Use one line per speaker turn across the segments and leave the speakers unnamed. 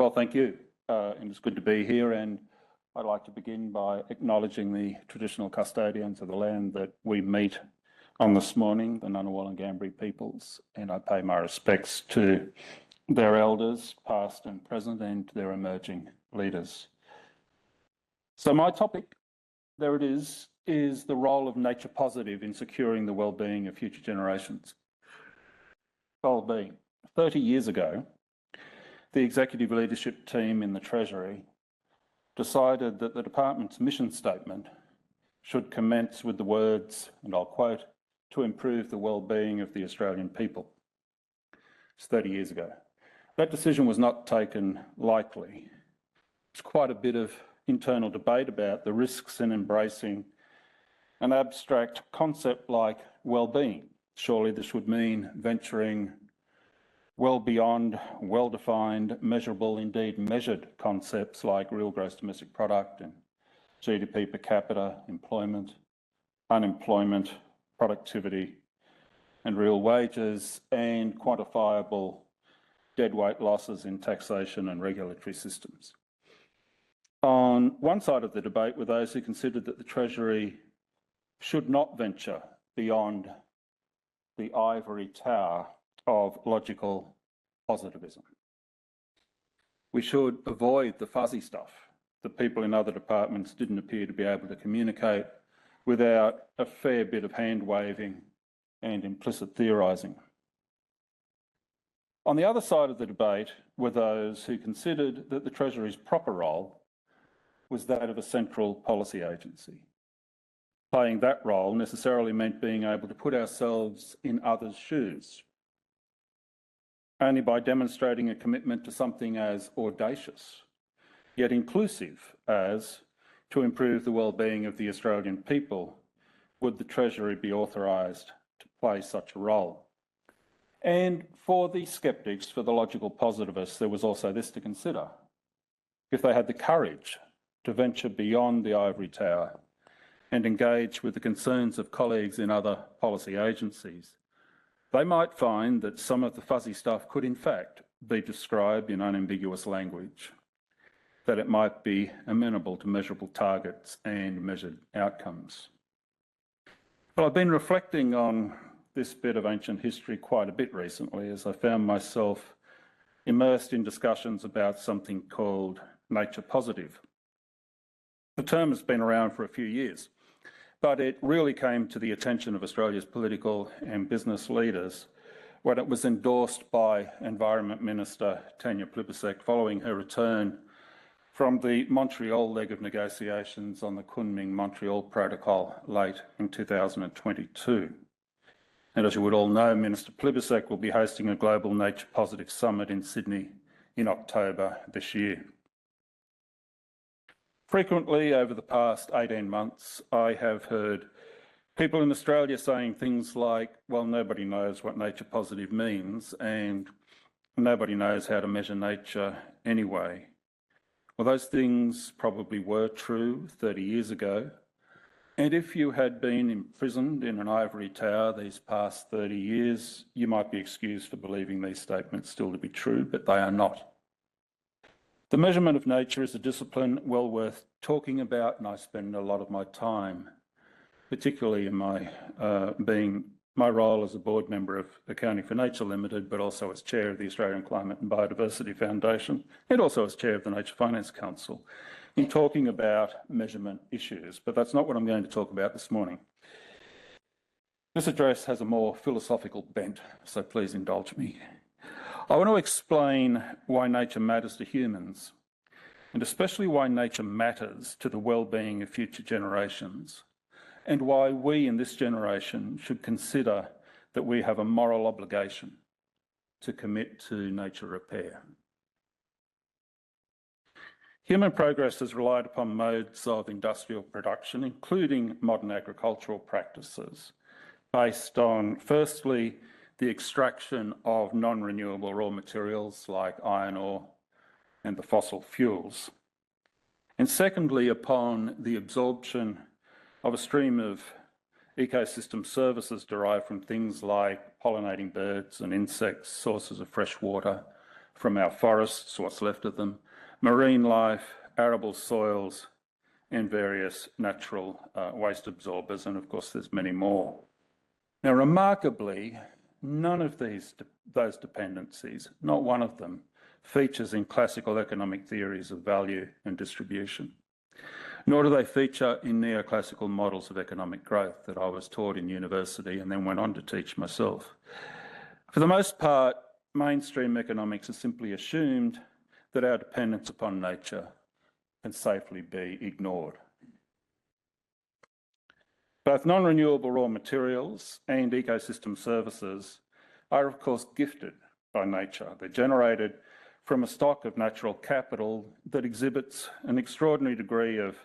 Well, thank you. And it's good to be here. And I'd like to begin by acknowledging the traditional custodians of the land that we meet on this morning, the Ngunnawal and Ngambri peoples. And I pay my respects to their elders, past and present, and to their emerging leaders. So my topic, there it is the role of nature positive in securing the well-being of future generations. Well-being. 30 years ago, the executive leadership team in the Treasury decided that the department's mission statement should commence with the words, and I'll quote, "to improve the well-being of the Australian people." It's 30 years ago. That decision was not taken lightly. There's quite a bit of internal debate about the risks in embracing an abstract concept like well-being. Surely this would mean venturing well beyond well-defined, measurable, indeed measured concepts like real gross domestic product and GDP per capita, employment, unemployment, productivity, and real wages, and quantifiable deadweight losses in taxation and regulatory systems. On one side of the debate were those who considered that the Treasury should not venture beyond the ivory tower of logical positivism. We should avoid the fuzzy stuff that people in other departments didn't appear to be able to communicate without a fair bit of hand-waving and implicit theorising. On the other side of the debate were those who considered that the Treasury's proper role was that of a central policy agency. Playing that role necessarily meant being able to put ourselves in others' shoes. Only by demonstrating a commitment to something as audacious, yet inclusive as to improve the well-being of the Australian people, would the Treasury be authorised to play such a role. And for the sceptics, for the logical positivists, there was also this to consider. If they had the courage to venture beyond the ivory tower and engage with the concerns of colleagues in other policy agencies, they might find that some of the fuzzy stuff could in fact be described in unambiguous language, that it might be amenable to measurable targets and measured outcomes. Well, I've been reflecting on this bit of ancient history quite a bit recently as I found myself immersed in discussions about something called nature positive. The term has been around for a few years, but it really came to the attention of Australia's political and business leaders when it was endorsed by Environment Minister Tanya Plibersek following her return from the Montreal leg of negotiations on the Kunming-Montreal Protocol late in 2022. And as you would all know, Minister Plibersek will be hosting a Global Nature Positive Summit in Sydney in October this year. Frequently over the past 18 months, I have heard people in Australia saying things like, well, nobody knows what nature positive means and nobody knows how to measure nature anyway. Well, those things probably were true 30 years ago. And if you had been imprisoned in an ivory tower these past 30 years, you might be excused for believing these statements still to be true, but they are not. The measurement of nature is a discipline well worth talking about, and I spend a lot of my time, particularly in my role as a board member of Accounting for Nature Ltd, but also as chair of the Australian Climate and Biodiversity Foundation, and also as chair of the Nature Finance Council, in talking about measurement issues. But that's not what I'm going to talk about this morning. This address has a more philosophical bent, so please indulge me. I want to explain why nature matters to humans, and especially why nature matters to the well-being of future generations, and why we in this generation should consider that we have a moral obligation to commit to nature repair. Human progress has relied upon modes of industrial production, including modern agricultural practices, based on, firstly, the extraction of non-renewable raw materials like iron ore and the fossil fuels. And secondly, upon the absorption of a stream of ecosystem services derived from things like pollinating birds and insects, sources of fresh water, from our forests, what's left of them, marine life, arable soils, and various natural waste absorbers, and of course there's many more. Now, remarkably, none of those dependencies, not one of them, features in classical economic theories of value and distribution, nor do they feature in neoclassical models of economic growth that I was taught in university and then went on to teach myself. For the most part, mainstream economics has simply assumed that our dependence upon nature can safely be ignored. Both non-renewable raw materials and ecosystem services are, of course, gifted by nature. They're generated from a stock of natural capital that exhibits an extraordinary degree of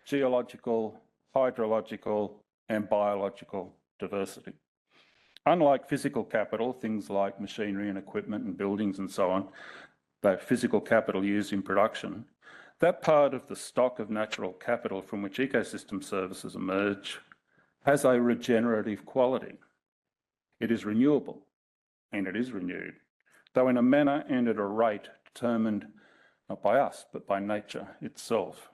geological, hydrological, and biological diversity. Unlike physical capital, things like machinery and equipment and buildings and so on, the physical capital used in production, that part of the stock of natural capital from which ecosystem services emerge has a regenerative quality. It is renewable and it is renewed, though in a manner and at a rate determined not by us, but by nature itself.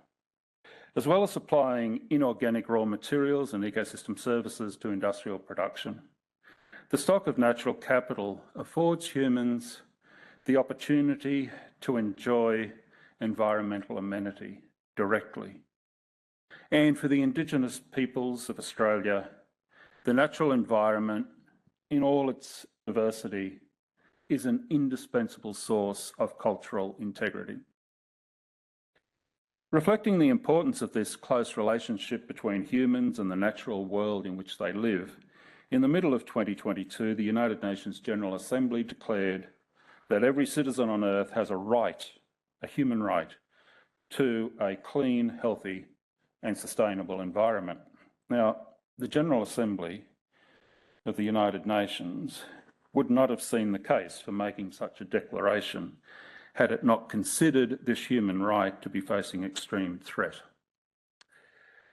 As well as supplying inorganic raw materials and ecosystem services to industrial production, the stock of natural capital affords humans the opportunity to enjoy environmental amenity directly. And for the Indigenous peoples of Australia, the natural environment in all its diversity is an indispensable source of cultural integrity. Reflecting the importance of this close relationship between humans and the natural world in which they live, in the middle of 2022, the United Nations General Assembly declared that every citizen on Earth has a right, a human right, to a clean, healthy, and sustainable environment. Now, the General Assembly of the United Nations would not have seen the case for making such a declaration had it not considered this human right to be facing extreme threat.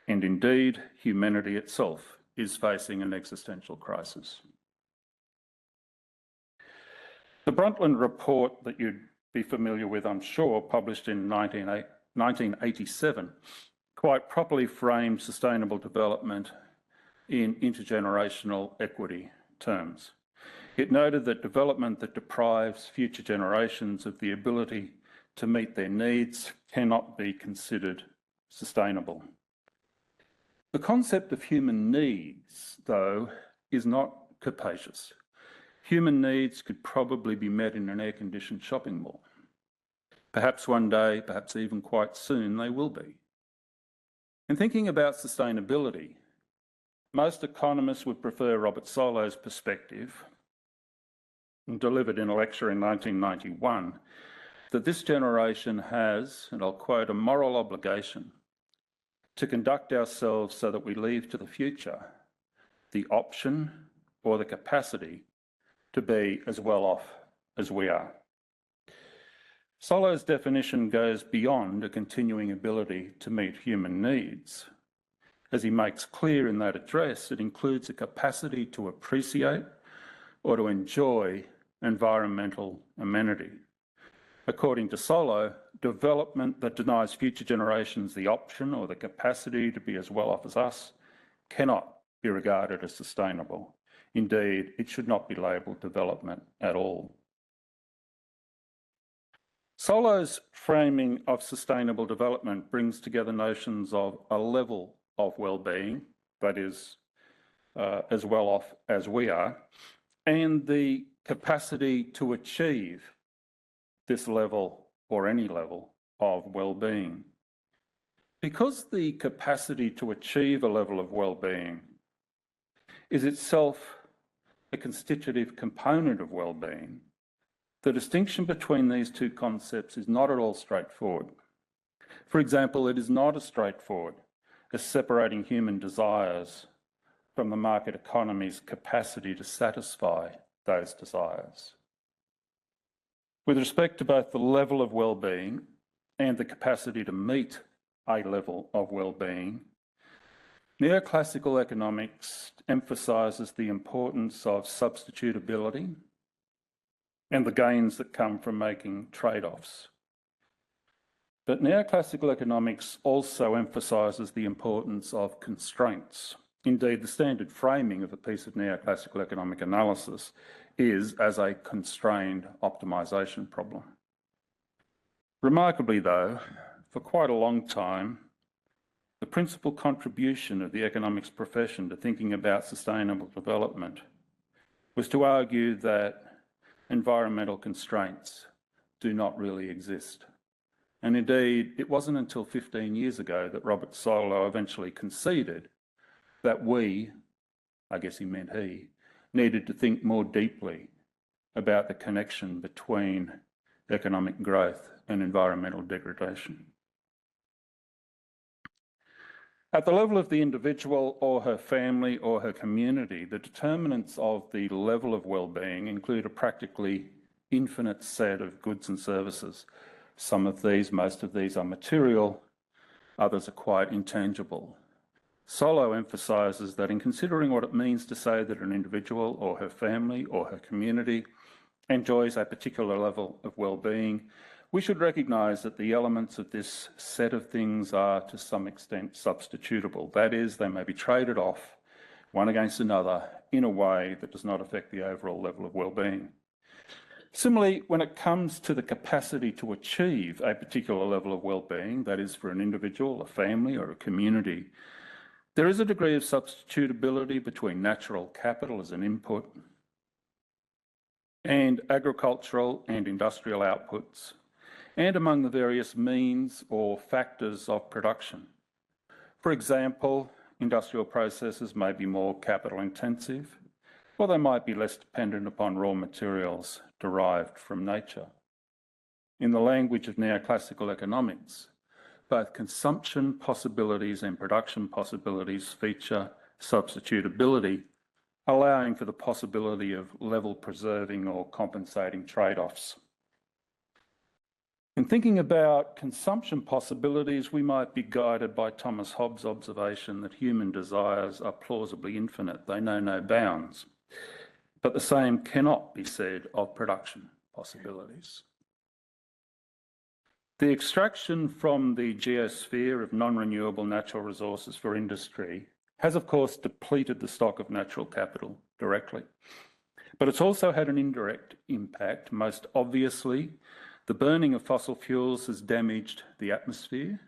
And indeed, humanity itself is facing an existential crisis. The Brundtland report that you'd be familiar with, I'm sure, published in 1987, quite properly framed sustainable development in intergenerational equity terms. It noted that development that deprives future generations of the ability to meet their needs cannot be considered sustainable. The concept of human needs, though, is not capacious. Human needs could probably be met in an air-conditioned shopping mall. Perhaps one day, perhaps even quite soon, they will be. In thinking about sustainability, most economists would prefer Robert Solow's perspective, delivered in a lecture in 1991, that this generation has, and I'll quote, a moral obligation to conduct ourselves so that we leave to the future the option or the capacity to be as well off as we are. Solow's definition goes beyond a continuing ability to meet human needs. As he makes clear in that address, it includes a capacity to appreciate or to enjoy environmental amenity. According to Solow, development that denies future generations the option or the capacity to be as well off as us cannot be regarded as sustainable. Indeed, it should not be labelled development at all. Solow's framing of sustainable development brings together notions of a level of well-being, that is, as well off as we are, and the capacity to achieve this level or any level of well-being. Because the capacity to achieve a level of well-being is itself a constitutive component of well-being, the distinction between these two concepts is not at all straightforward. For example, it is not as straightforward as separating human desires from the market economy's capacity to satisfy those desires. With respect to both the level of well-being and the capacity to meet a level of well-being, neoclassical economics emphasises the importance of substitutability and the gains that come from making trade-offs. But neoclassical economics also emphasises the importance of constraints. Indeed, the standard framing of a piece of neoclassical economic analysis is as a constrained optimisation problem. Remarkably though, for quite a long time, the principal contribution of the economics profession to thinking about sustainable development was to argue that environmental constraints do not really exist. And indeed, it wasn't until 15 years ago that Robert Solow eventually conceded that we, I guess he meant he, needed to think more deeply about the connection between economic growth and environmental degradation. At the level of the individual or her family or her community, the determinants of the level of well-being include a practically infinite set of goods and services. Some of these, most of these are material, others are quite intangible. Solow emphasises that in considering what it means to say that an individual or her family or her community enjoys a particular level of well-being, we should recognise that the elements of this set of things are to some extent substitutable. That is, they may be traded off one against another in a way that does not affect the overall level of well-being. Similarly, when it comes to the capacity to achieve a particular level of well-being, that is for an individual, a family or a community, there is a degree of substitutability between natural capital as an input and agricultural and industrial outputs, and among the various means or factors of production. For example, industrial processes may be more capital intensive, or they might be less dependent upon raw materials derived from nature. In the language of neoclassical economics, both consumption possibilities and production possibilities feature substitutability, allowing for the possibility of level preserving or compensating trade-offs. In thinking about consumption possibilities, we might be guided by Thomas Hobbes' observation that human desires are plausibly infinite. They know no bounds. But the same cannot be said of production possibilities. The extraction from the geosphere of non-renewable natural resources for industry has, of course, depleted the stock of natural capital directly. But it's also had an indirect impact. Most obviously, the burning of fossil fuels has damaged the atmosphere,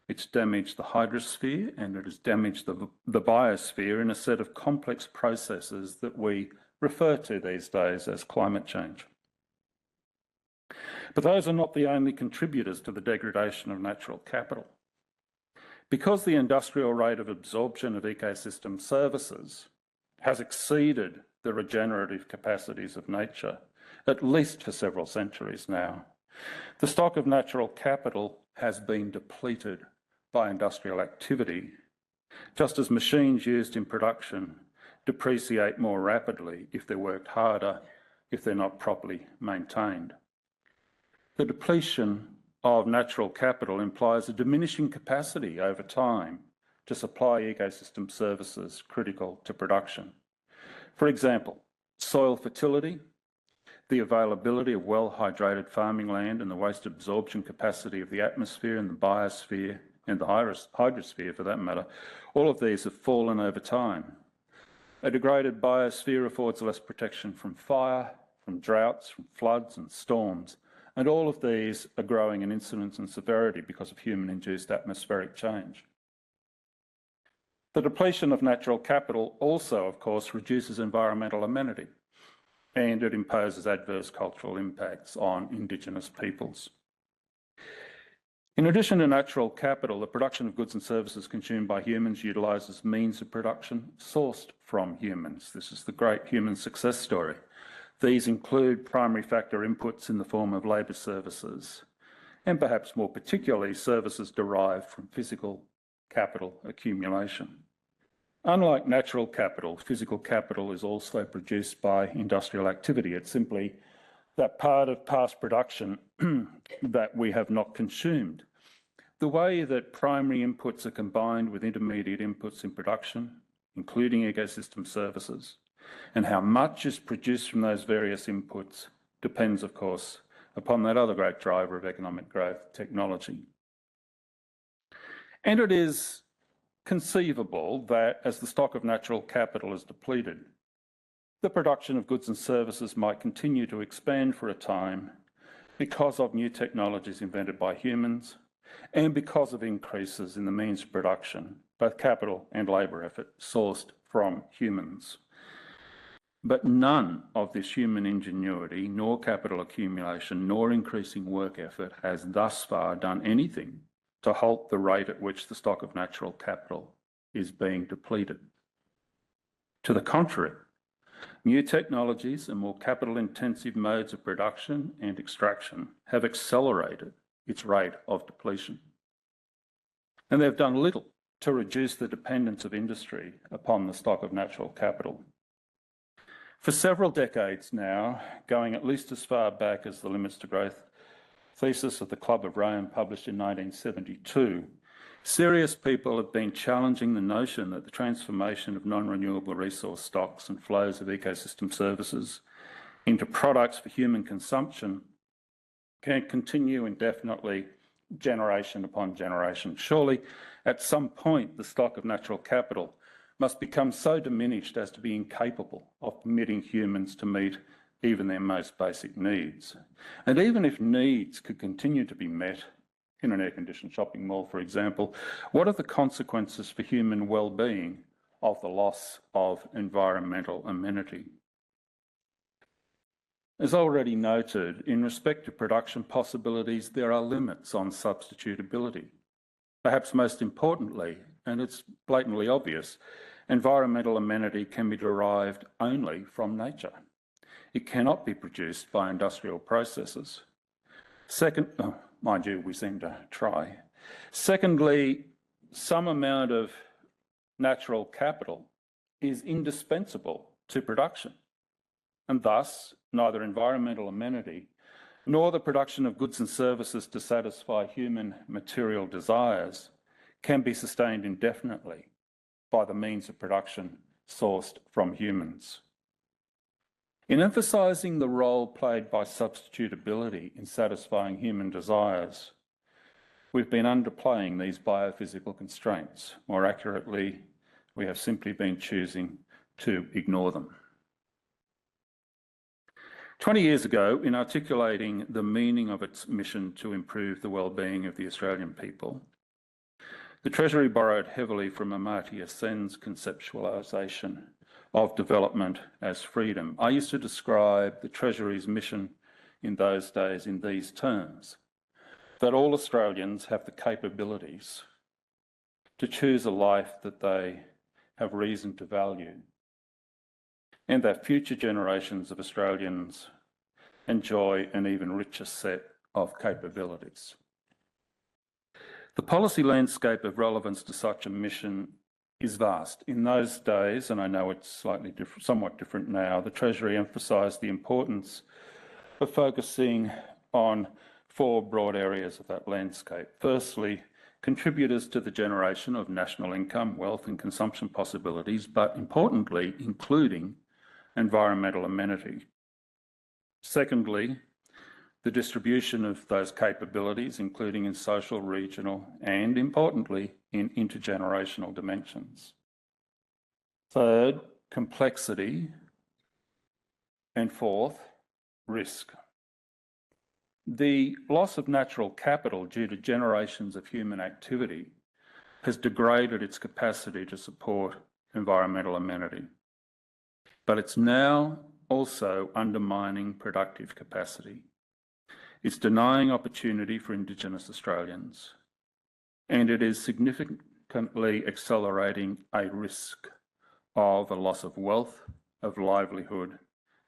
it's damaged the hydrosphere, and it has damaged the biosphere in a set of complex processes that we refer to these days as climate change. But those are not the only contributors to the degradation of natural capital. Because the industrial rate of absorption of ecosystem services has exceeded the regenerative capacities of nature, at least for several centuries now, the stock of natural capital has been depleted by industrial activity, just as machines used in production depreciate more rapidly if they're worked harder, if they're not properly maintained. The depletion of natural capital implies a diminishing capacity over time to supply ecosystem services critical to production. For example, soil fertility, the availability of well-hydrated farming land and the waste absorption capacity of the atmosphere and the biosphere and the hydrosphere for that matter, all of these have fallen over time. A degraded biosphere affords less protection from fire, from droughts, from floods and storms, and all of these are growing in incidence and severity because of human-induced atmospheric change. The depletion of natural capital also, of course, reduces environmental amenity, and it imposes adverse cultural impacts on Indigenous peoples. In addition to natural capital, the production of goods and services consumed by humans utilises means of production sourced from humans. This is the great human success story. These include primary factor inputs in the form of labour services, and perhaps more particularly services derived from physical capital accumulation. Unlike natural capital, physical capital is also produced by industrial activity. It's simply that part of past production that we have not consumed. The way that primary inputs are combined with intermediate inputs in production, including ecosystem services, and how much is produced from those various inputs depends, of course, upon that other great driver of economic growth, technology. And it is conceivable that as the stock of natural capital is depleted, the production of goods and services might continue to expand for a time because of new technologies invented by humans and because of increases in the means of production, both capital and labour effort sourced from humans. But none of this human ingenuity, nor capital accumulation, nor increasing work effort has thus far done anything to halt the rate at which the stock of natural capital is being depleted. To the contrary, new technologies and more capital-intensive modes of production and extraction have accelerated its rate of depletion. And they've done little to reduce the dependence of industry upon the stock of natural capital. For several decades now, going at least as far back as the Limits to Growth thesis of the Club of Rome published in 1972, serious people have been challenging the notion that the transformation of non-renewable resource stocks and flows of ecosystem services into products for human consumption can continue indefinitely, generation upon generation. Surely, at some point, the stock of natural capital must become so diminished as to be incapable of permitting humans to meet even their most basic needs. And even if needs could continue to be met in an air-conditioned shopping mall, for example, what are the consequences for human well-being of the loss of environmental amenity? As already noted, in respect to production possibilities, there are limits on substitutability. Perhaps most importantly, and it's blatantly obvious, environmental amenity can be derived only from nature. It cannot be produced by industrial processes. Second, mind you, we seem to try. Secondly, some amount of natural capital is indispensable to production, and thus neither environmental amenity nor the production of goods and services to satisfy human material desires can be sustained indefinitely by the means of production sourced from humans. In emphasising the role played by substitutability in satisfying human desires, we've been underplaying these biophysical constraints. More accurately, we have simply been choosing to ignore them. 20 years ago, in articulating the meaning of its mission to improve the well-being of the Australian people, the Treasury borrowed heavily from Amartya Sen's conceptualisation of development as freedom. I used to describe the Treasury's mission in those days in these terms: that all Australians have the capabilities to choose a life that they have reason to value, and that future generations of Australians enjoy an even richer set of capabilities. The policy landscape of relevance to such a mission is vast. In those days, and I know it's somewhat different now, the Treasury emphasised the importance of focusing on four broad areas of that landscape. Firstly, contributors to the generation of national income, wealth and consumption possibilities, but importantly, including environmental amenity. Secondly, the distribution of those capabilities, including in social, regional, and importantly, in intergenerational dimensions. Third, complexity. And fourth, risk. The loss of natural capital due to generations of human activity has degraded its capacity to support environmental amenity. But it's now also undermining productive capacity. It's denying opportunity for Indigenous Australians, and it is significantly accelerating a risk of a loss of wealth, of livelihood,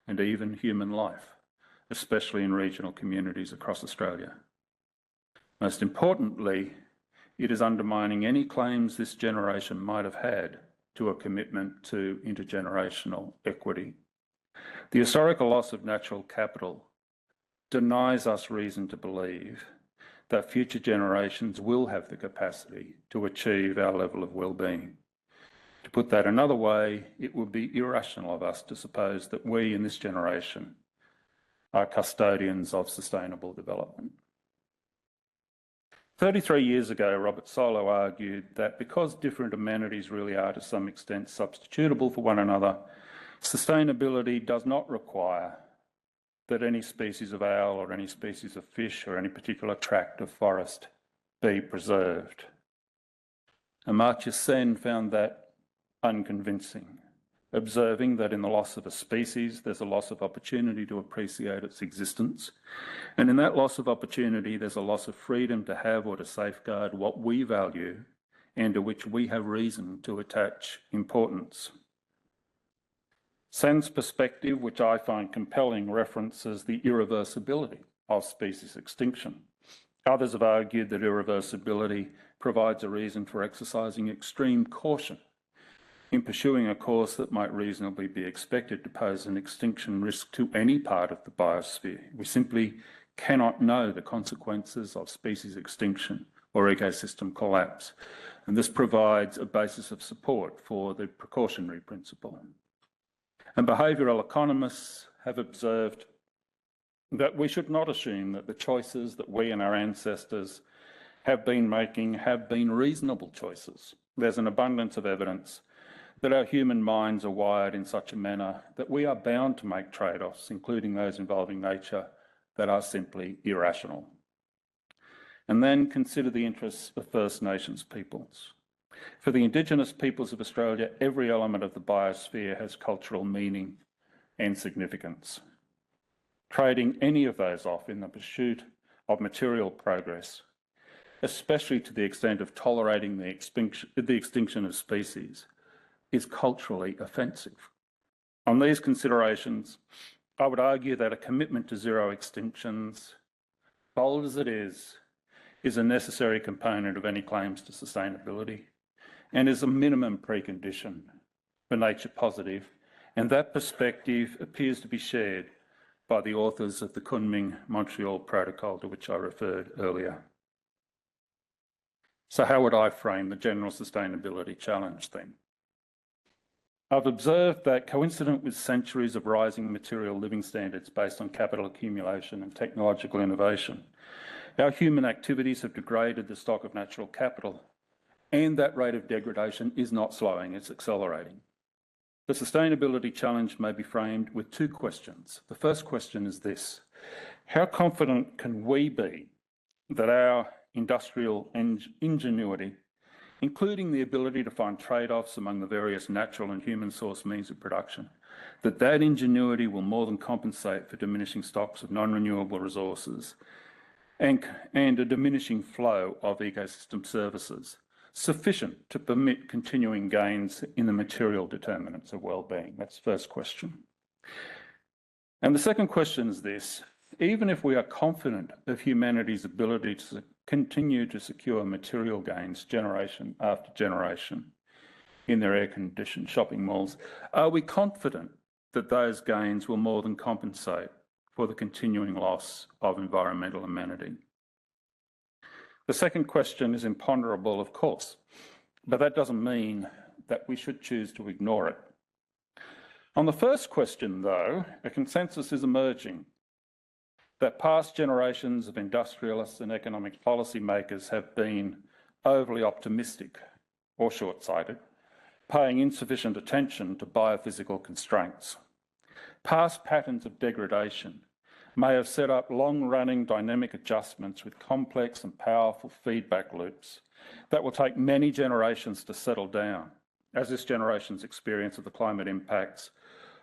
and even human life, especially in regional communities across Australia. Most importantly, it is undermining any claims this generation might have had to a commitment to intergenerational equity. The historical loss of natural capital denies us reason to believe that future generations will have the capacity to achieve our level of well-being. To put that another way, it would be irrational of us to suppose that we in this generation are custodians of sustainable development. 33 years ago, Robert Solow argued that because different amenities really are to some extent substitutable for one another, sustainability does not require that any species of owl or any species of fish or any particular tract of forest be preserved. Amartya Sen found that unconvincing, observing that in the loss of a species, there's a loss of opportunity to appreciate its existence. And in that loss of opportunity, there's a loss of freedom to have or to safeguard what we value and to which we have reason to attach importance. Sen's perspective, which I find compelling, references the irreversibility of species extinction. Others have argued that irreversibility provides a reason for exercising extreme caution in pursuing a course that might reasonably be expected to pose an extinction risk to any part of the biosphere. We simply cannot know the consequences of species extinction or ecosystem collapse, and this provides a basis of support for the precautionary principle. And behavioural economists have observed that we should not assume that the choices that we and our ancestors have been making have been reasonable choices. There's an abundance of evidence that our human minds are wired in such a manner that we are bound to make trade-offs, including those involving nature, that are simply irrational. And then consider the interests of First Nations peoples. For the Indigenous peoples of Australia, every element of the biosphere has cultural meaning and significance. Trading any of those off in the pursuit of material progress, especially to the extent of tolerating the extinction of species, is culturally offensive. On these considerations, I would argue that a commitment to zero extinctions, bold as it is a necessary component of any claims to sustainability and is a minimum precondition for nature positive, and that perspective appears to be shared by the authors of the Kunming-Montreal Protocol to which I referred earlier. So how would I frame the general sustainability challenge then? I've observed that coincident with centuries of rising material living standards based on capital accumulation and technological innovation, our human activities have degraded the stock of natural capital, and that rate of degradation is not slowing, it's accelerating. The sustainability challenge may be framed with two questions. The first question is this: how confident can we be that our industrial ingenuity, including the ability to find trade-offs among the various natural and human source means of production, that ingenuity will more than compensate for diminishing stocks of non-renewable resources and a diminishing flow of ecosystem services, sufficient to permit continuing gains in the material determinants of well-being? That's the first question. And the second question is this: even if we are confident of humanity's ability to continue to secure material gains generation after generation in their air-conditioned shopping malls, are we confident that those gains will more than compensate for the continuing loss of environmental amenity? The second question is imponderable, of course, but that doesn't mean that we should choose to ignore it. On the first question, though, a consensus is emerging that past generations of industrialists and economic policy makers have been overly optimistic or short-sighted, paying insufficient attention to biophysical constraints. Past patterns of degradation may have set up long-running dynamic adjustments with complex and powerful feedback loops that will take many generations to settle down, as this generation's experience of the climate impacts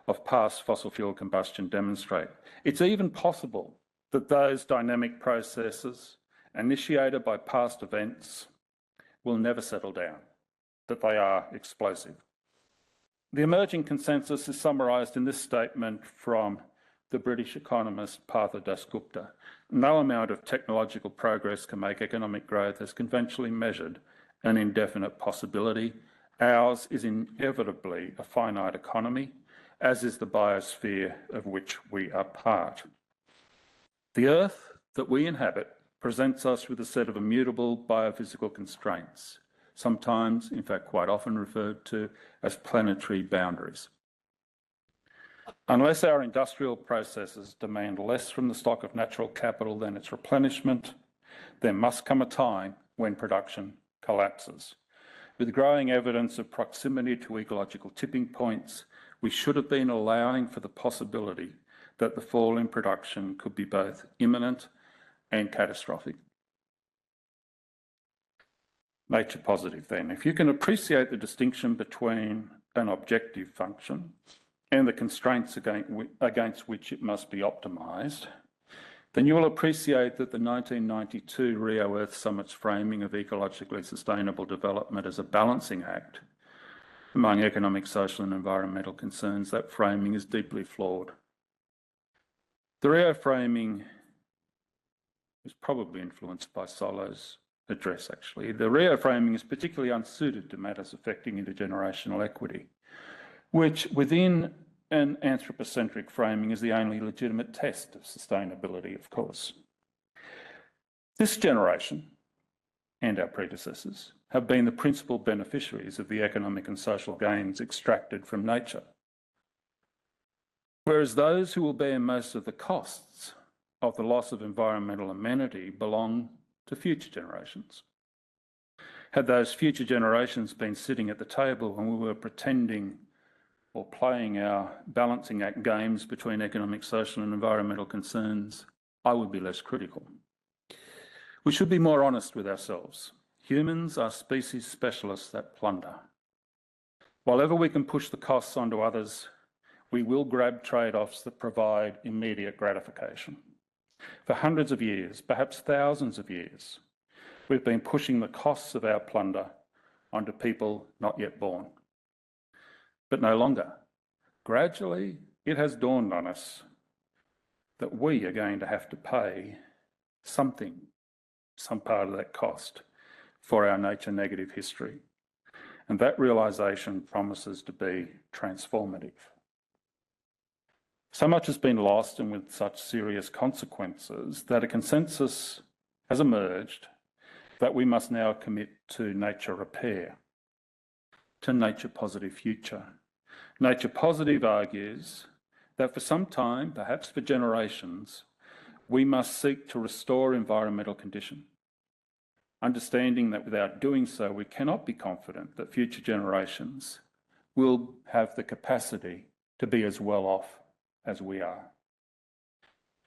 of past fossil fuel combustion demonstrate. It's even possible that those dynamic processes initiated by past events will never settle down, that they are explosive. The emerging consensus is summarised in this statement from the British economist Partha Dasgupta: no amount of technological progress can make economic growth as conventionally measured an indefinite possibility. Ours is inevitably a finite economy, as is the biosphere of which we are part. The Earth that we inhabit presents us with a set of immutable biophysical constraints, sometimes, in fact quite often, referred to as planetary boundaries. Unless our industrial processes demand less from the stock of natural capital than its replenishment, there must come a time when production collapses. With growing evidence of proximity to ecological tipping points, we should have been allowing for the possibility that the fall in production could be both imminent and catastrophic. Nature positive then. If you can appreciate the distinction between an objective function and the constraints against which it must be optimised, then you will appreciate that the 1992 Rio Earth Summit's framing of ecologically sustainable development as a balancing act among economic, social and environmental concerns, that framing is deeply flawed. The Rio framing is probably influenced by Solo's address, actually. The Rio framing is particularly unsuited to matters affecting intergenerational equity, which within an anthropocentric framing is the only legitimate test of sustainability, of course. This generation and our predecessors have been the principal beneficiaries of the economic and social gains extracted from nature, whereas those who will bear most of the costs of the loss of environmental amenity belong to future generations. Had those future generations been sitting at the table when we were pretending or playing our balancing act games between economic, social and environmental concerns, I would be less critical. We should be more honest with ourselves. Humans are species specialists that plunder. While ever we can push the costs onto others, we will grab trade-offs that provide immediate gratification. For hundreds of years, perhaps thousands of years, we've been pushing the costs of our plunder onto people not yet born. But no longer. Gradually, it has dawned on us that we are going to have to pay something, some part of that cost, for our nature negative history. And that realisation promises to be transformative. So much has been lost, and with such serious consequences, that a consensus has emerged that we must now commit to nature repair, to nature positive future. Nature positive argues that for some time, perhaps for generations, we must seek to restore environmental condition, understanding that without doing so, we cannot be confident that future generations will have the capacity to be as well off as we are.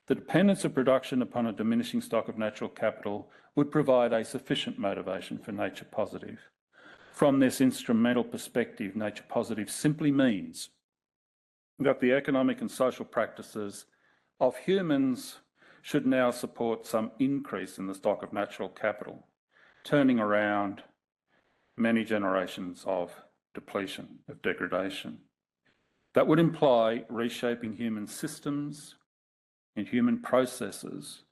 The dependence of production upon a diminishing stock of natural capital would provide a sufficient motivation for nature positive. From this instrumental perspective, nature positive simply means that the economic and social practices of humans should now support some increase in the stock of natural capital, turning around many generations of depletion, of degradation. That would imply reshaping human systems and human processes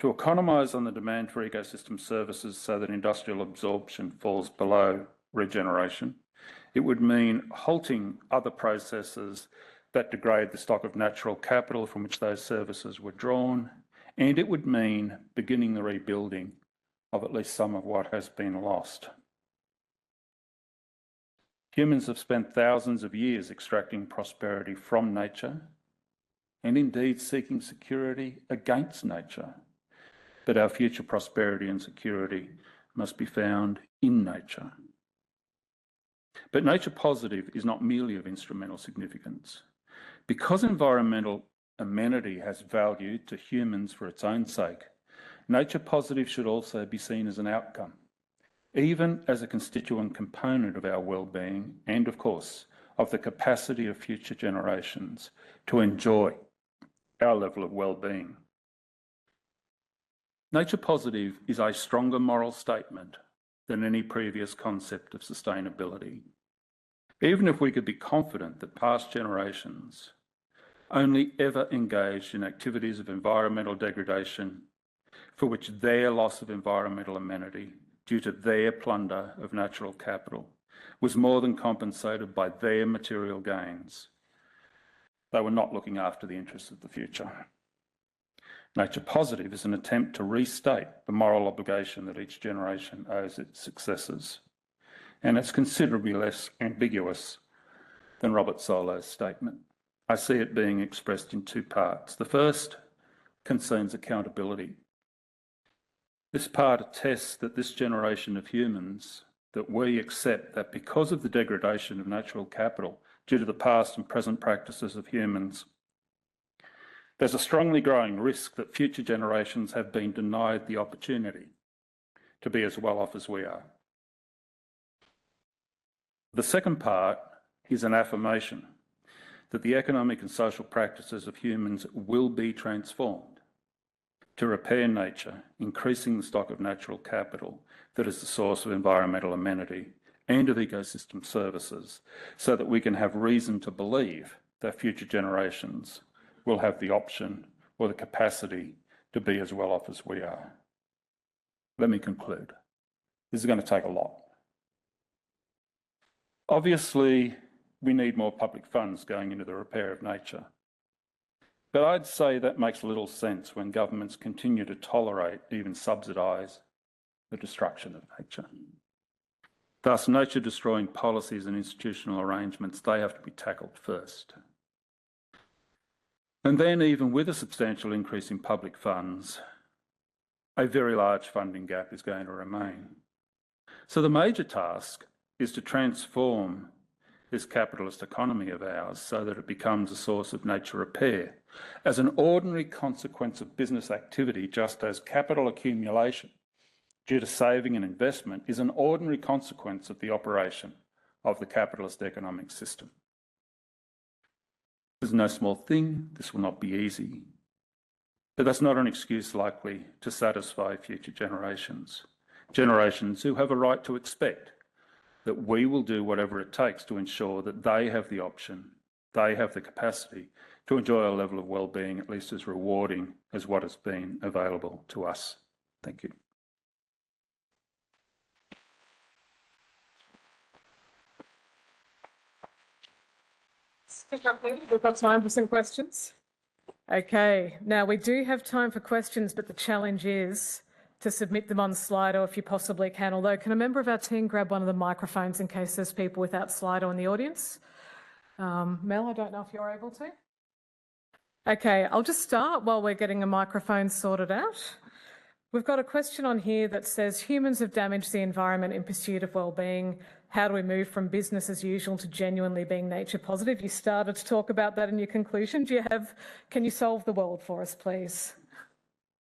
to economise on the demand for ecosystem services so that industrial absorption falls below regeneration. It would mean halting other processes that degrade the stock of natural capital from which those services were drawn, and it would mean beginning the rebuilding of at least some of what has been lost. Humans have spent thousands of years extracting prosperity from nature and indeed seeking security against nature. But our future prosperity and security must be found in nature. But nature positive is not merely of instrumental significance. Because environmental amenity has value to humans for its own sake, nature positive should also be seen as an outcome, even as a constituent component of our well-being and, of course, of the capacity of future generations to enjoy our level of well-being. Nature positive is a stronger moral statement than any previous concept of sustainability. Even if we could be confident that past generations only ever engaged in activities of environmental degradation for which their loss of environmental amenity due to their plunder of natural capital was more than compensated by their material gains, they were not looking after the interests of the future. Nature positive is an attempt to restate the moral obligation that each generation owes its successors, and it's considerably less ambiguous than Robert Solo's statement. I see it being expressed in two parts. The first concerns accountability. This part attests that this generation of humans, that we accept that because of the degradation of natural capital due to the past and present practices of humans, there's a strongly growing risk that future generations have been denied the opportunity to be as well off as we are. The second part is an affirmation that the economic and social practices of humans will be transformed to repair nature, increasing the stock of natural capital that is the source of environmental amenity and of ecosystem services, so that we can have reason to believe that future generations will have the option or the capacity to be as well off as we are. Let me conclude. This is going to take a lot. Obviously, we need more public funds going into the repair of nature. But I'd say that makes little sense when governments continue to tolerate, even subsidise, the destruction of nature. Thus, nature-destroying policies and institutional arrangements, they have to be tackled first. And then, even with a substantial increase in public funds, a very large funding gap is going to remain. So the major task is to transform this capitalist economy of ours so that it becomes a source of nature repair as an ordinary consequence of business activity, just as capital accumulation due to saving and investment is an ordinary consequence of the operation of the capitalist economic system. This is no small thing. This will not be easy. But that's not an excuse likely to satisfy future generations. Generations who have a right to expect that we will do whatever it takes to ensure that they have the option, they have the capacity to enjoy a level of well-being at least as rewarding as what has been available to us. Thank you.
We've got time for some questions. Okay, now we do have time for questions, but the challenge is to submit them on Slido if you possibly can. Although, can a member of our team grab one of the microphones in case there's people without Slido in the audience? Mel, I don't know if you're able to. Okay, I'll just start while we're getting a microphone sorted out. We've got a question on here that says, humans have damaged the environment in pursuit of well-being. How do we move from business as usual to genuinely being nature positive? You started to talk about that in your conclusion. Can you solve the world for us, please?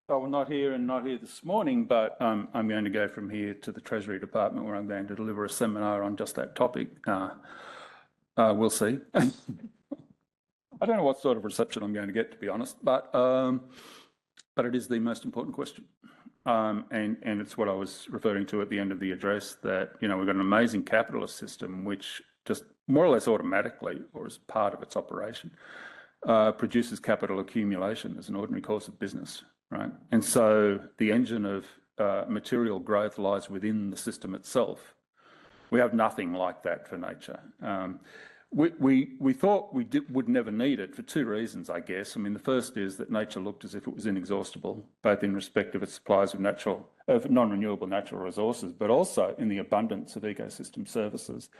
Well, we're not here this morning, but I'm going to go from here to the Treasury Department where I'm going to deliver a seminar on just that topic. We'll see. I don't know what sort of reception I'm going to get, to be honest, but it is the most important question. And it's what I was referring to at the end of the address, that, you know, we've got an amazing capitalist system which just more or less automatically, or as part of its operation, produces capital accumulation as an ordinary course of business. Right, and so the engine of material growth lies within the system itself. We have nothing like that for nature. We thought we would never need it for two reasons, I guess. I mean, the first is that nature looked as if it was inexhaustible, both in respect of its supplies of non-renewable natural resources, but also in the abundance of ecosystem services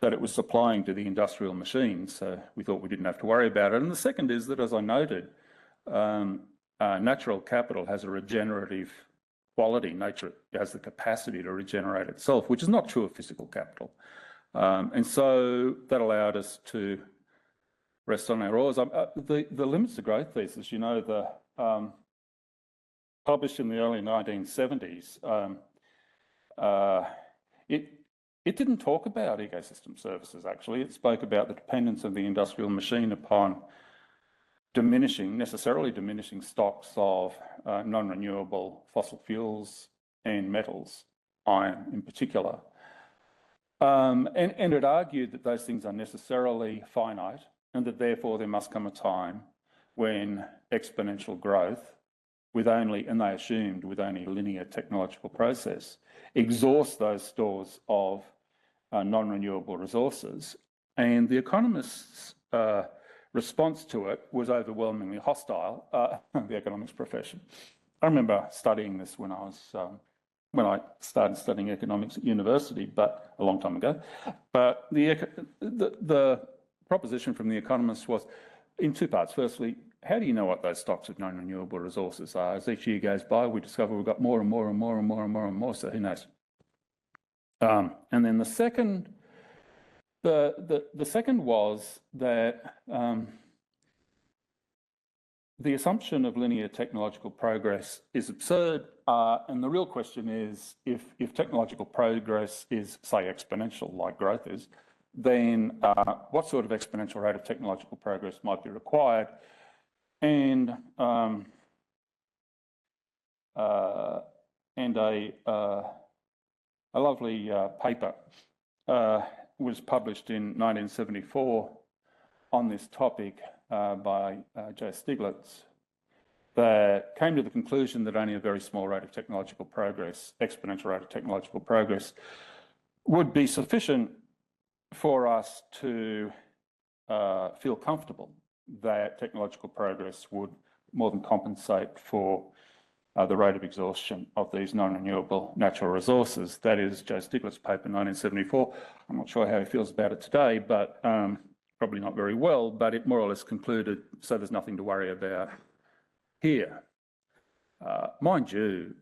that it was supplying to the industrial machines. So we thought we didn't have to worry about it. And the second is that, as I noted, natural capital has a regenerative quality. Nature has the capacity to regenerate itself, which is not true of physical capital. And so that allowed us to rest on our oars. The limits to growth thesis, you know, published in the early 1970s, it didn't talk about ecosystem services, actually. It spoke about the dependence of the industrial machine upon necessarily diminishing stocks of non-renewable fossil fuels and metals, iron in particular. And it argued that those things are necessarily finite and that therefore there must come a time when exponential growth and they assumed with only a linear technological process, exhaust those stores of non-renewable resources. And the economists' response to it was overwhelmingly hostile, the economics profession. I remember studying this when I started studying economics at university, but a long time ago. But the proposition from the economists was, in two parts. Firstly, how do you know what those stocks of non-renewable resources are? As each year goes by, we discover we've got more and more and more and more and more and more, so who knows? And then the second, the second was that the assumption of linear technological progress is absurd, and the real question is, if technological progress is, say, exponential, like growth is, then what sort of exponential rate of technological progress might be required? And a lovely paper was published in 1974 on this topic by Joe Stiglitz, that came to the conclusion that only a very small rate of technological progress, exponential rate of technological progress, would be sufficient for us to feel comfortable that technological progress would more than compensate for the rate of exhaustion of these non-renewable natural resources. That is Joe Stiglitz's paper, 1974. I'm not sure how he feels about it today, but probably not very well, but it more or less concluded, so there's nothing to worry about here. Mind you,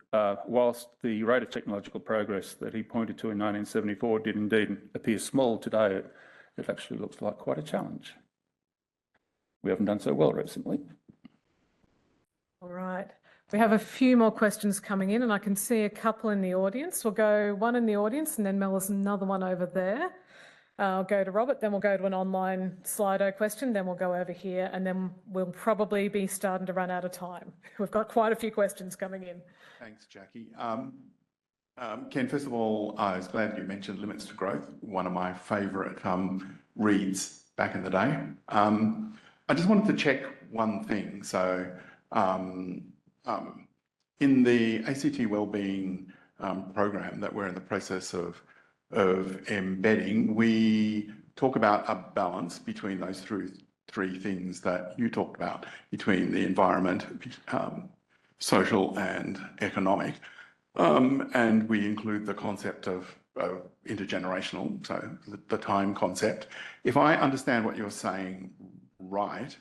whilst the rate of technological progress that he pointed to in 1974 did indeed appear small, today it actually looks like quite a challenge. We haven't done so well recently.
All right. We have a few more questions coming in, and I can see a couple in the audience. We'll go one in the audience, and then Mel, there's another one over there. I'll go to Robert, then we'll go to an online Slido question, then we'll go over here, and then we'll probably be starting to run out of time. We've got quite a few questions coming in.
Thanks, Jackie. Ken, first of all, I was glad you mentioned Limits to Growth, one of my favourite reads back in the day. I just wanted to check one thing. So in the ACT Wellbeing program that we're in the process of embedding, we talk about a balance between those three things that you talked about, between the environment, social and economic. And we include the concept of intergenerational, so the time concept. If I understand what you're saying right,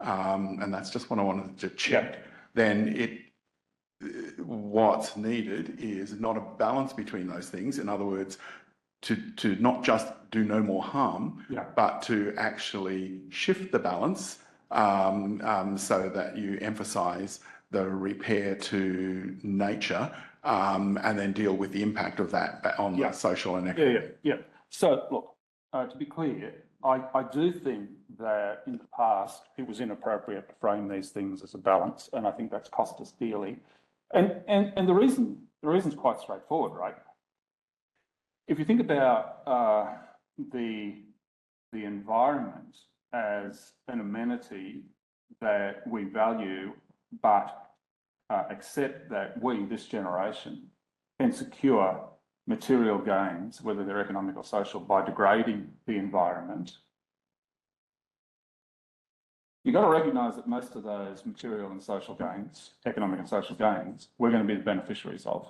and that's just what I wanted to check, then what's needed is not a balance between those things. In other words, to not just do no more harm, but to actually shift the balance so that you emphasise the repair to nature and then deal with the impact of that on the social and economic.
So look, to be clear, I do think that in the past it was inappropriate to frame these things as a balance, and I think that's cost us dearly. And the reason's quite straightforward, right? If you think about the environment as an amenity that we value, but accept that we, this generation, can secure material gains, whether they're economic or social, by degrading the environment, you've got to recognise that most of those material and social gains, economic and social gains, we're going to be the beneficiaries of.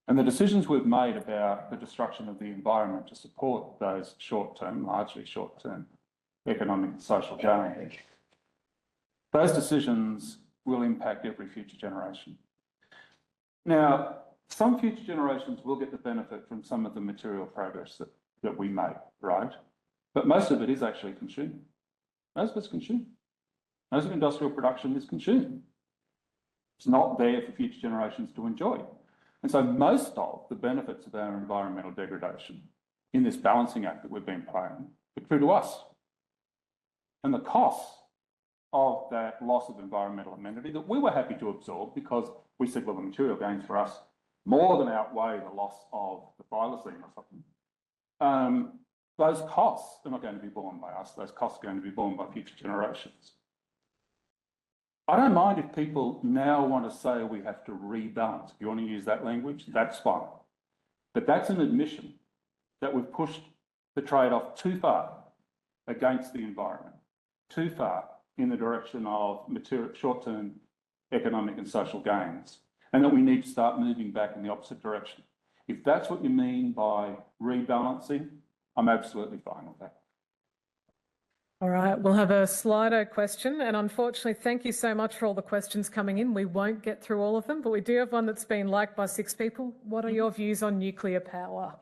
And the decisions we've made about the destruction of the environment to support those short-term, largely short-term, economic and social gains, those decisions will impact every future generation. Now, some future generations will get the benefit from some of the material progress that we make, right? But most of it is actually consumed. Most of it's consumed. Most of industrial production is consumed. It's not there for future generations to enjoy. And so most of the benefits of our environmental degradation in this balancing act that we've been playing accrue to us. And the costs of that loss of environmental amenity that we were happy to absorb because we said, well, the material gains for us more than outweigh the loss of the thylacine or something. Those costs are not going to be borne by us. Those costs are going to be borne by future generations. I don't mind if people now want to say we have to rebalance. If you want to use that language, that's fine. But that's an admission that we've pushed the trade-off too far against the environment, too far in the direction of short-term economic and social gains, and that we need to start moving back in the opposite direction. If that's what you mean by rebalancing, I'm absolutely fine with that.
All right, we'll have a Slido question, and unfortunately, thank you so much for all the questions coming in. We won't get through all of them, but we do have one that's been liked by 6 people. What are your views on nuclear power?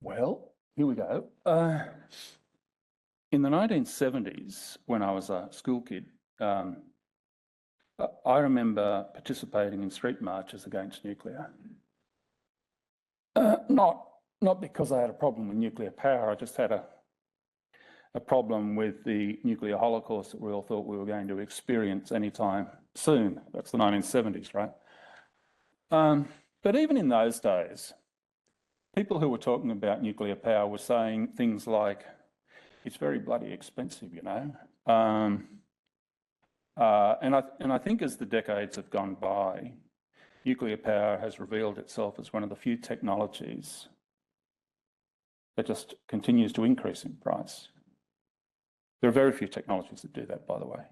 Well, here we go. In the 1970s, when I was a school kid, I remember participating in street marches against nuclear. Not because I had a problem with nuclear power, I just had a problem with the nuclear holocaust that we all thought we were going to experience anytime soon. That's the 1970s, right? But even in those days, people who were talking about nuclear power were saying things like, it's very bloody expensive, you know. And I think as the decades have gone by, nuclear power has revealed itself as one of the few technologies that just continues to increase in price. There are very few technologies that do that, by the way.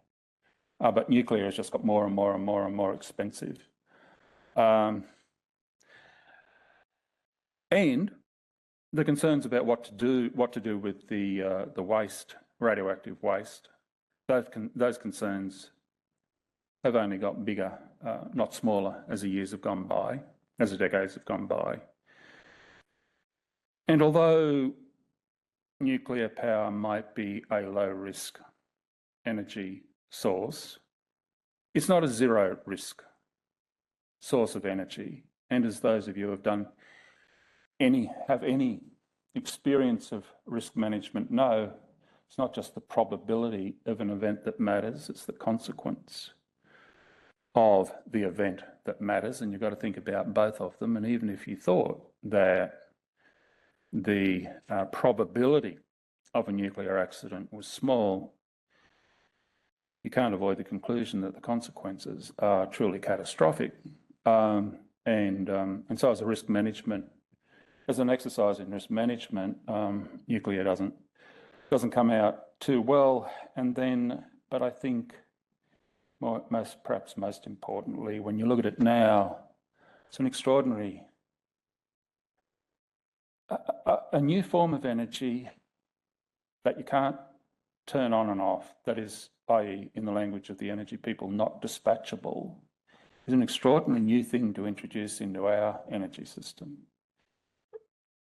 But nuclear has just got more and more and more and more expensive. And the concerns about what to do with the waste, radioactive waste, those concerns have only got bigger, not smaller, as the years have gone by, as the decades have gone by. And although nuclear power might be a low-risk energy source, it's not a zero-risk source of energy. And as those of you who have any experience of risk management know, it's not just the probability of an event that matters, it's the consequence of the event that matters, and you've got to think about both of them. And even if you thought that the probability of a nuclear accident was small, you can't avoid the conclusion that the consequences are truly catastrophic. And so as a risk management, as an exercise in risk management, nuclear doesn't come out too well. And then, but I think perhaps most importantly, when you look at it now, it's an extraordinary, a new form of energy that you can't turn on and off, that is, i.e., in the language of the energy people, not dispatchable, is an extraordinary new thing to introduce into our energy system.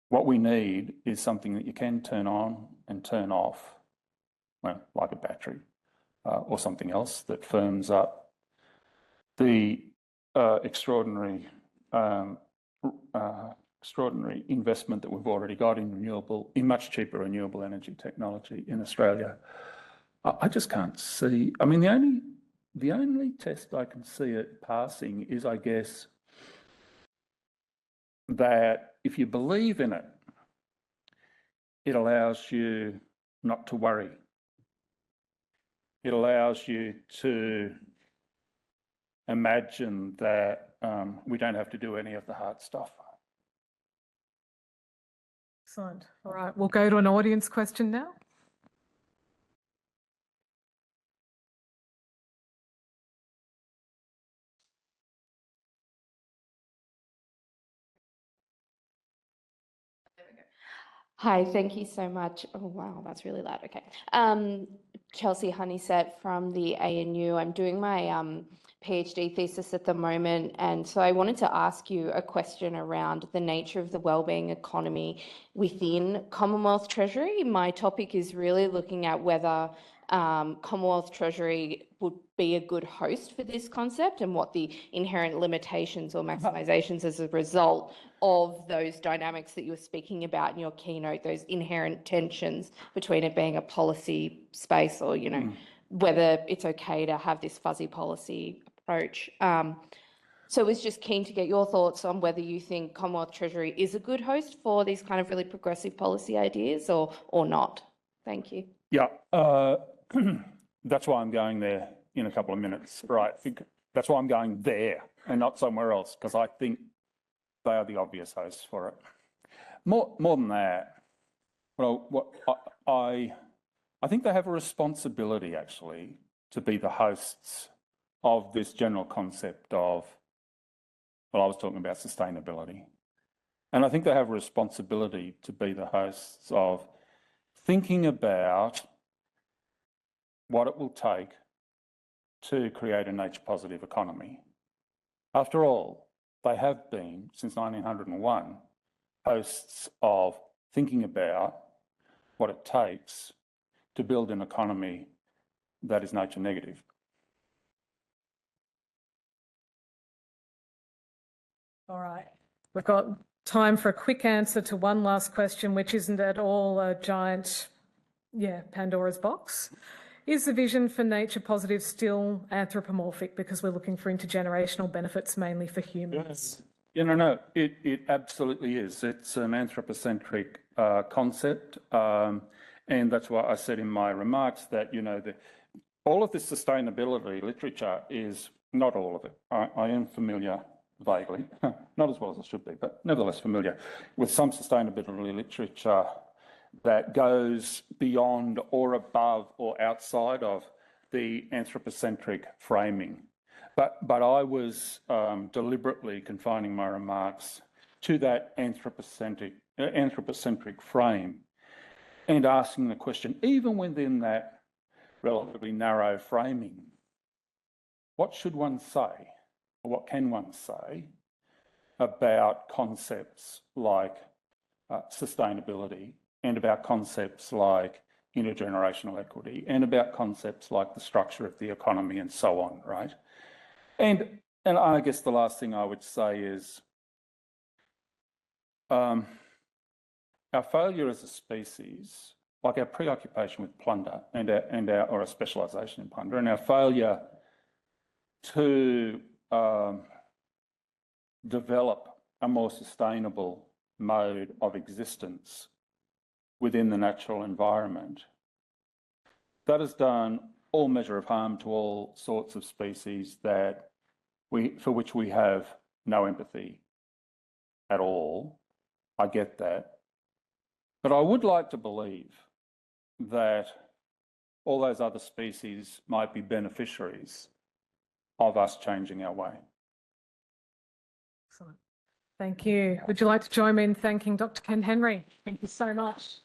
What we need is something that you can turn on and turn off, well, like a battery or something else that firms up the extraordinary investment that we've already got in much cheaper renewable energy technology in Australia. I just can't see. I mean, the only test I can see it passing is, I guess, that if you believe in it, it allows you not to worry. It allows you to imagine that we don't have to do any of the hard stuff.
Excellent. All right, we'll go to an audience question now.
Hi, thank you so much. Oh, wow, that's really loud. Okay. Chelsea Honeysett from the ANU. I'm doing my PhD thesis at the moment, and so I wanted to ask you a question around the nature of the wellbeing economy within Commonwealth Treasury. My topic is really looking at whether Commonwealth Treasury would be a good host for this concept and what the inherent limitations or maximizations as a result of those dynamics that you were speaking about in your keynote, those inherent tensions between it being a policy space or, you know, whether it's okay to have this fuzzy policy approach. So I was just keen to get your thoughts on whether you think Commonwealth Treasury is a good host for these kind of really progressive policy ideas or not. Thank you.
Yeah, that's why I'm going there in a couple of minutes, right? That's why I'm going there and not somewhere else, because I think they are the obvious hosts for it. More than that, well, I think they have a responsibility actually to be the hosts of this general concept of, well, I was talking about sustainability. And I think they have a responsibility to be the hosts of thinking about what it will take to create a nature positive economy. After all, they have been, since 1901, hosts of thinking about what it takes to build an economy that is nature negative.
All right. We've got time for a quick answer to one last question, which isn't at all a giant, Pandora's box. Is the vision for nature positive still anthropomorphic because we're looking for intergenerational benefits mainly for humans?
No, it absolutely is. It's an anthropocentric concept. And that's why I said in my remarks that, all of this sustainability literature is, not all of it. I am familiar vaguely, not as well as I should be, but nevertheless familiar with some sustainability literature that goes beyond or above or outside of the anthropocentric framing. But I was deliberately confining my remarks to that anthropocentric frame and asking the question, even within that relatively narrow framing, what should one say, or what can one say about concepts like sustainability, and about concepts like intergenerational equity, and about concepts like the structure of the economy and so on, right? And I guess the last thing I would say is our failure as a species, like our preoccupation with plunder or a specialisation in plunder, and our failure to develop a more sustainable mode of existence within the natural environment, that has done all measure of harm to all sorts of species for which we have no empathy at all. I get that. But I would like to believe that all those other species might be beneficiaries of us changing our way.
Excellent. Thank you. Would you like to join me in thanking Dr. Ken Henry? Thank you so much.